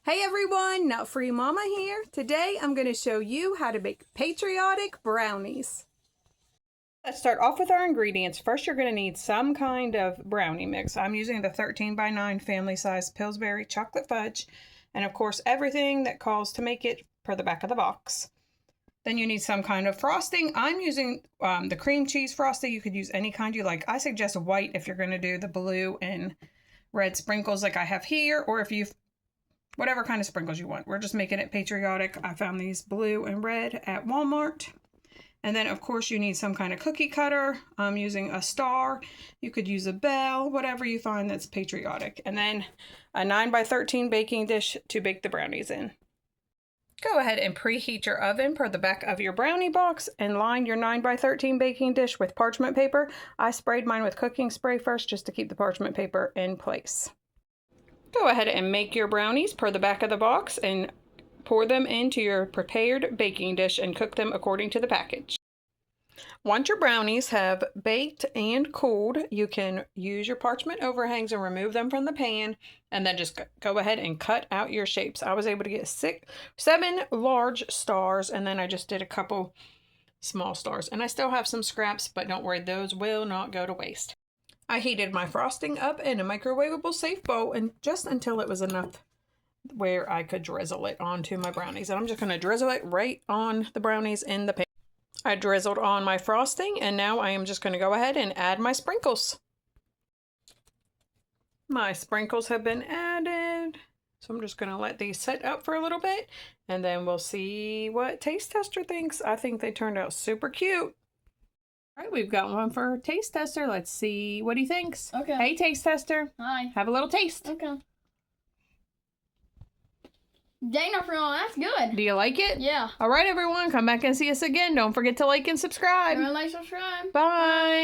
Hey everyone, Nut Free Mama here. Today I'm going to show you how to make patriotic brownies. Let's start off with our ingredients. First, you're going to need some kind of brownie mix. I'm using the 13x9 family size Pillsbury chocolate fudge, and of course everything that calls to make it per the back of the box. Then you need some kind of frosting. I'm using the cream cheese frosting. You could use any kind you like. I suggest white if you're going to do the blue and red sprinkles like I have here, or if you've whatever kind of sprinkles you want. We're just making it patriotic. I found these blue and red at Walmart. And then of course you need some kind of cookie cutter. I'm using a star. You could use a bell, whatever you find that's patriotic. And then a 9x13 baking dish to bake the brownies in. Go ahead and preheat your oven per the back of your brownie box and line your 9x13 baking dish with parchment paper. I sprayed mine with cooking spray first just to keep the parchment paper in place. Go ahead and make your brownies per the back of the box and pour them into your prepared baking dish and cook them according to the package. Once your brownies have baked and cooled, you can use your parchment overhangs and remove them from the pan, and then just go ahead and cut out your shapes. I was able to get 7 large stars, and then I just did a couple small stars. And I still have some scraps, but don't worry, those will not go to waste. I heated my frosting up in a microwavable safe bowl and just until it was enough where I could drizzle it onto my brownies. And I'm just going to drizzle it right on the brownies in the pan. I drizzled on my frosting and now I am just going to go ahead and add my sprinkles. My sprinkles have been added. So I'm just going to let these set up for a little bit and then we'll see what Taste Tester thinks. I think they turned out super cute. All right, we've got one for Taste Tester. Let's see what he thinks. Okay. Hey, Taste Tester. Hi. Have a little taste. Okay. Dana, that's good. Do you like it? Yeah. All right, everyone. Come back and see us again. Don't forget to like and subscribe. Like, subscribe. Bye.